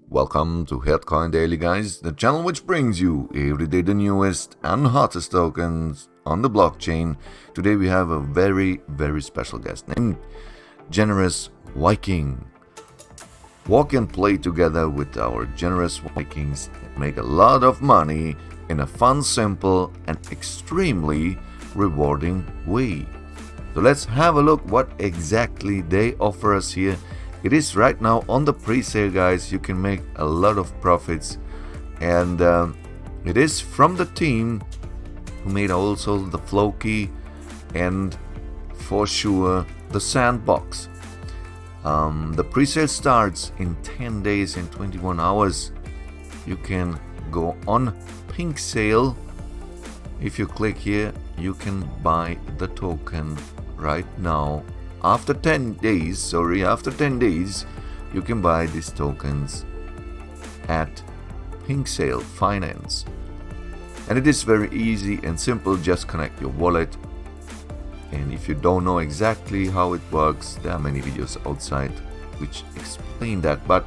Welcome to Headcoin Daily, guys, the channel which brings you every day the newest and hottest tokens on the blockchain. Today we have a very special guest named Generous Viking. Walk and play together with our Generous Vikings and make a lot of money in a fun, simple and extremely rewarding way. So let's have a look what exactly they offer us here. It is right now on the pre-sale, guys. You can make a lot of profits, and it is from the team who made also the Floki and for sure the Sandbox. The pre-sale starts in 10 days and 21 hours. You can go on pink sale. If you click here, you can buy the token right now. After 10 days, you can buy these tokens at Pink Sale Finance. And it is very easy and simple. Just connect your wallet. And if you don't know exactly how it works, there are many videos outside which explain that. But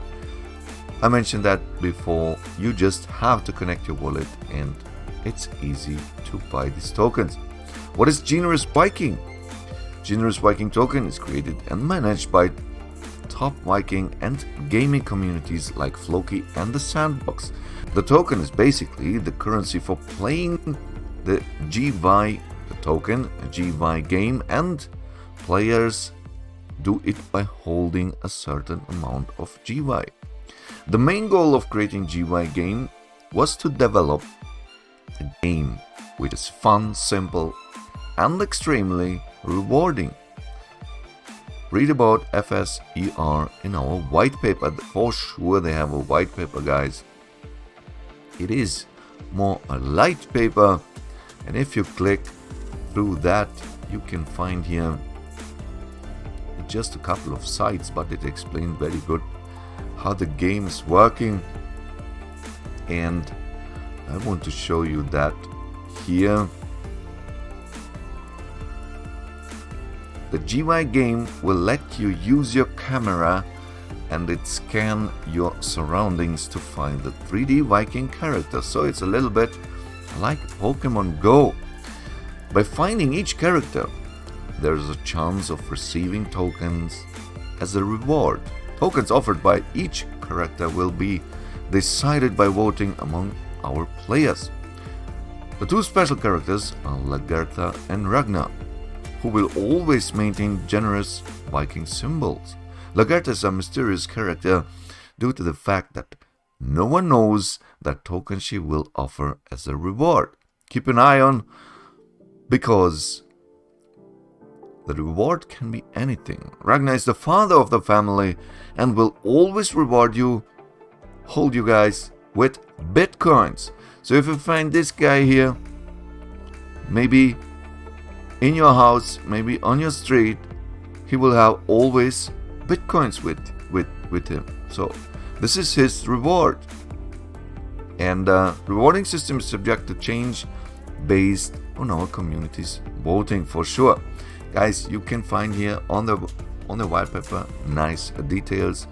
I mentioned that before. You just have to connect your wallet and it's easy to buy these tokens. What is Generous Viking? Generous Viking token is created and managed by top Viking and gaming communities like Floki and The Sandbox. The token is basically the currency for playing the GeVi token, GeVi Game, and players do it by holding a certain amount of GeVi. The main goal of creating GeVi Game was to develop a game which is fun, simple, and extremely rewarding. Read about FSER in our white paper. For sure they have a white paper, guys. It is more a light paper, and if you click through that, you can find here just a couple of sites, but it explains very good how the game is working. And I want to show you that here. The GeVi Game will let you use your camera and it scan your surroundings to find the 3D Viking character. So it's a little bit like Pokemon Go. By finding each character, there is a chance of receiving tokens as a reward. Tokens offered by each character will be decided by voting among our players. The two special characters are Lagertha and Ragnar, who will always maintain Generous Viking symbols. Lagertha is a mysterious character due to the fact that no one knows that token she will offer as a reward. Keep an eye on, because the reward can be anything. Ragnar is the father of the family and will always reward you, hold you guys, with bitcoins. So if you find this guy here, maybe in your house, maybe on your street, he will have always bitcoins with him. So this is his reward. And rewarding system is subject to change based on our community's voting, for sure. Guys, you can find here on the white paper nice details.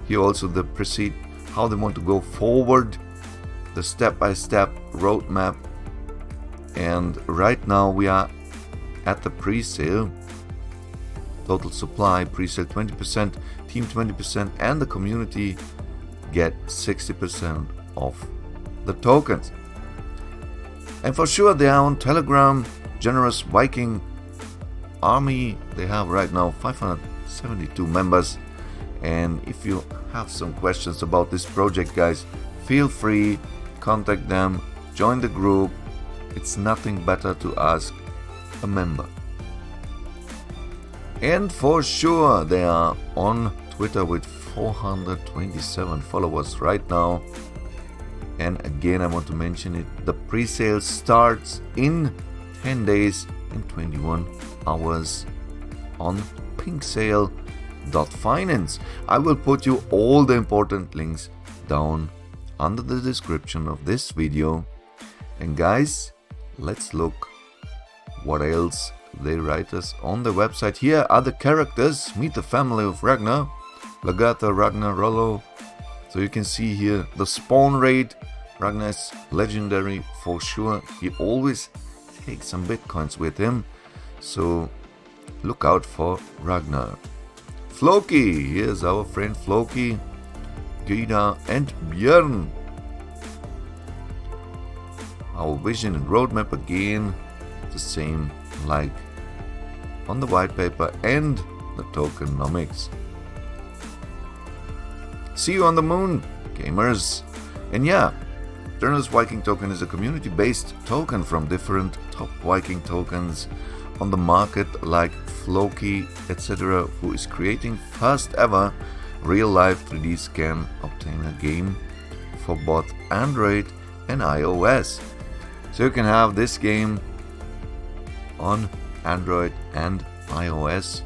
Here also the proceed, how they want to go forward, the step-by-step roadmap. And right now we are at the pre-sale. Total supply, pre-sale 20%, team 20%, and the community get 60% of the tokens. And for sure they are on Telegram. Generous Viking army, they have right now 572 members. And if you have some questions about this project, guys, feel free, contact them, join the group. It's nothing better to ask a member. And for sure they are on Twitter with 427 followers right now. And again, I want to mention it, the pre-sale starts in 10 days and 21 hours on pinksale.finance. I will put you all the important links down under the description of this video. And guys, let's look what else they write us on the website. Here are the characters. Meet the family of Ragnar, Lagertha, Ragnar, Rollo. So you can see here the spawn rate. Ragnar is legendary for sure. He always takes some bitcoins with him. So look out for Ragnar. Floki, here's our friend Floki, Gita and Björn. Our vision and roadmap again, the same like on the white paper and the tokenomics. See you on the moon, gamers. And yeah, Generous Viking Token is a community-based token from different top Viking tokens on the market like Floki, etc., who is creating first ever real-life 3D scan obtainer game for both Android and iOS. So you can have this game on Android and iOS.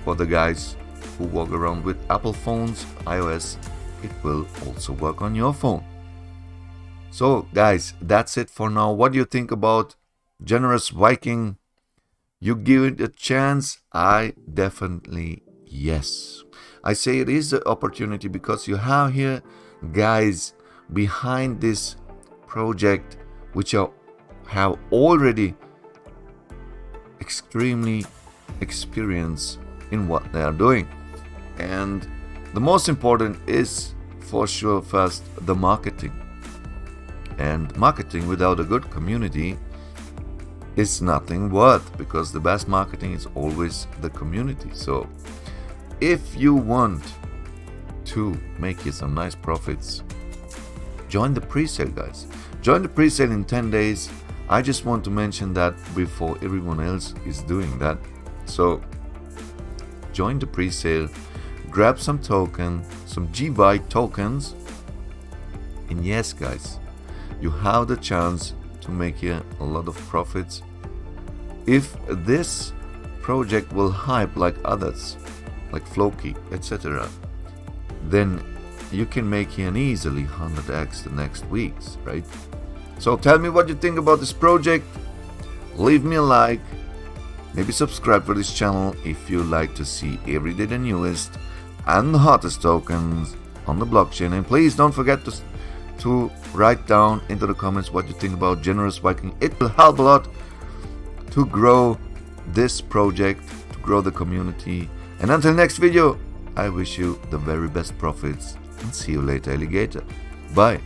For the guys who walk around with Apple phones, iOS, it will also work on your phone. So guys, that's it for now. What do you think about Generous Viking? You give it a chance? I definitely yes. I say it is an opportunity because you have here guys behind this project which have already extremely experience in what they are doing. And the most important is for sure first the marketing. And marketing without a good community is nothing worth, because the best marketing is always the community. So if you want to make you some nice profits, join the pre-sale, guys. Join the pre-sale in 10 days. I just want to mention that before everyone else is doing that. So join the pre-sale, grab some token, some GeVi tokens, and yes guys, you have the chance to make here a lot of profits. If this project will hype like others, like Floki, etc., then you can make here an easily 100x the next weeks, right? So tell me what you think about this project. Leave me a like. Maybe subscribe for this channel if you like to see every day the newest and the hottest tokens on the blockchain. And please don't forget to write down into the comments what you think about Generous Viking. It will help a lot to grow this project, to grow the community. And until next video, I wish you the very best profits and see you later, alligator. Bye.